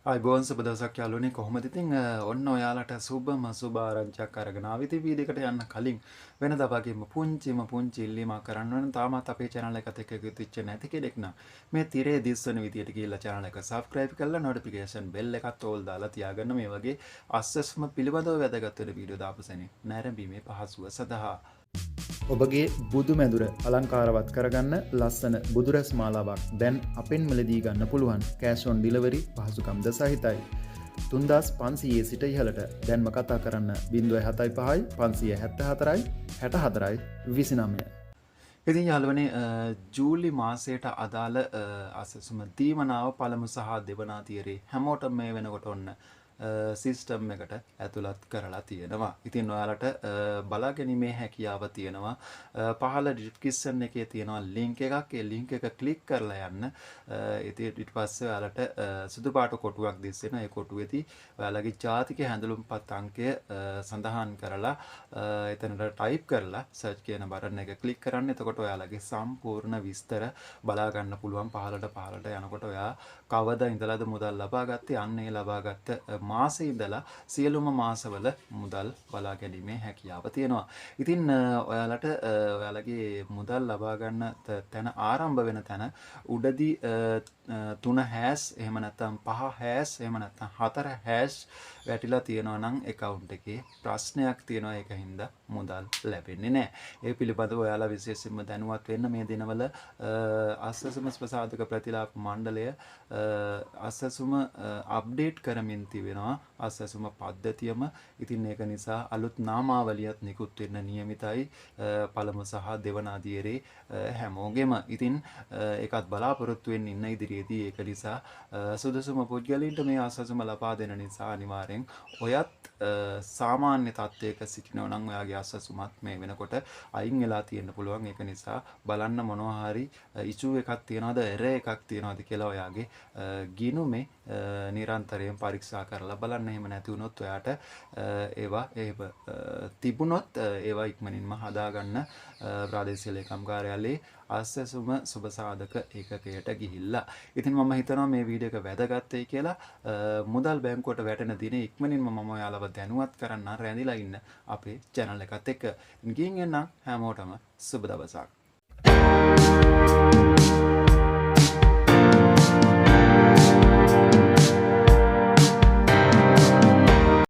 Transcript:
අයිබෝන් සුබ දවසක් යාළුවනේ කොහොමද ඉතින් ඔන්න ඔයාලට සුබම සුබ ආරංචියක් අරගෙන ආවි ඉතින් වීඩියෝ එකට යන්න කලින් වෙනදා වගේම පුංචි ඉල්ලීමක් කරන්න ඕන තාමත් අපේ channel එකත් එක්ක එකතු වෙච්ච නැති කෙනෙක් නම් මේ තිරේ දිස්වන විදියට ගිහිල්ලා channel එක subscribe කරලා notification bell එකත් ඕල් දාලා තියාගන්න මේ වගේ අස්සස්ම පිළිබඳව වැදගත් වෙන වීඩියෝ දාපු සැනින් නැරඹීමේ පහසුව සඳහා ඔබගේ බුදු මැදුර අලංකාරවත් කරගන්න ලස්සන බුදුරැස් මාලාවක් දැන් අපෙන් මිලදී ගන්න පුළුවන් කෑෂ් ඔන් ඩිලිවරි පහසුකම්ද සහිතයි 3500 සිට ඉහළට දැන්ම කතා කරන්න 075 574යි 64යි 29 ඉතින් යාළුවනේ ජූලි මාසයට අදාළ අසසුම දීමනාව පළමු සහ දෙවනා තියරේ හැමෝටම මේ වෙනකොට ඔන්න සිස්ටම් එකට ඇතුළත් කරලා තියෙනවා. ඉතින් ඔයාලට බලා ගැනීමේ හැකියාව තියෙනවා. පහළ ඩිස්ක්‍රිප්ෂන් එකේ තියෙනවා ලින්ක් එකක්. ඒ ලින්ක් එක ක්ලික් කරලා යන්න. ඉතින් ඊට පස්සේ ඔයාලට සුදු පාට කොටුවක් දිස්සෙනවා. ඒ කොටුවේදී ඔයාලගේ ජාතික හැඳුනුම්පත් අංකය සඳහන් කරලා එතනට ටයිප් කරලා සර්ච් කියන බටන් එක ක්ලික් කරන්න. එතකොට ඔයාලගේ සම්පූර්ණ විස්තර බලා ගන්න පුළුවන්. පහළට යනකොට ඔයා කවදා ඉඳලාද මුදල් ලබා ගත්තේ අන්න ඒ ලබාගත් මාසේ ඉඳලා සියලුම මාසවල මුදල් බලා ගැනීමේ හැකියාව තියෙනවා. ඉතින් ඔයාලට ඔයාලගේ මුදල් ලබා ගන්න තැන ආරම්භ වෙන තැන උඩදී 3 හැෂ් එහෙම නැත්නම් 5 හැෂ් එහෙම නැත්නම් 4 හැෂ් වැටිලා තියෙනවා නම් account එකේ ප්‍රශ්නයක් තියෙනවා ඒකින්ද මුදල් ලැබෙන්නේ නැහැ. ඒ පිළිබඳව ඔයාලා විශේෂයෙන්ම දැනුවත් වෙන්න මේ දිනවල අස්සසුම ප්‍රසාදක ප්‍රතිලාභ මණ්ඩලය අස්සසුම අප්ඩේට් කරමින් තිබෙනවා අස්සසුම පද්ධතියම. ඉතින් ඒක නිසා අලුත් නාමාවලියත් නිකුත් වෙන්න නියමිතයි පළමු සහ දෙවන අදියරේ හැමෝගෙම. ඉතින් ඒකත් බලාපොරොත්තු වෙන්න ඉන්න ඉදිරියේදී ඒක නිසා සුදුසුම පුද්ගලයින්ට මේ අස්සසුම ලබා දෙන නිසා අනිවාර්යෙන් ඔයත් සාමාන්‍ය තත්ත්වයක සිටිනවා නම් ඔයාගේ අස්සසුමත් මේ වෙනකොට අයින් වෙලා තියෙන්න පුළුවන්. ඒක නිසා බලන්න මොනවා හරි ඉෂුව එකක් තියනවාද එරර් එකක් තියනවාද කියලා ඔයාගේ ගිණුමේ නිරන්තරයෙන් පරීක්ෂා කරලා බලන්න. එහෙම නැති වුණොත් ඔයාට ඒවා තිබුණොත් ඒවා ඉක්මනින්ම හදාගන්න ප්‍රාදේශීය ලේකම් කාර්යාලයේ අස්සසුම සුබ සාධක ඒකකයට ගිහිල්ලා. ඉතින් මම හිතනවා මේ වීඩියෝ එක වැදගත්යි කියලා. මුදල් බැංකුවට වැටෙන දිනේ ඉක්මනින්ම මම ඔයාලව දැනුවත් කරන්න රැඳිලා ඉන්න අපේ channel එකත් එක්ක. ගිහින් එන්න හැමෝටම සුබ දවසක්.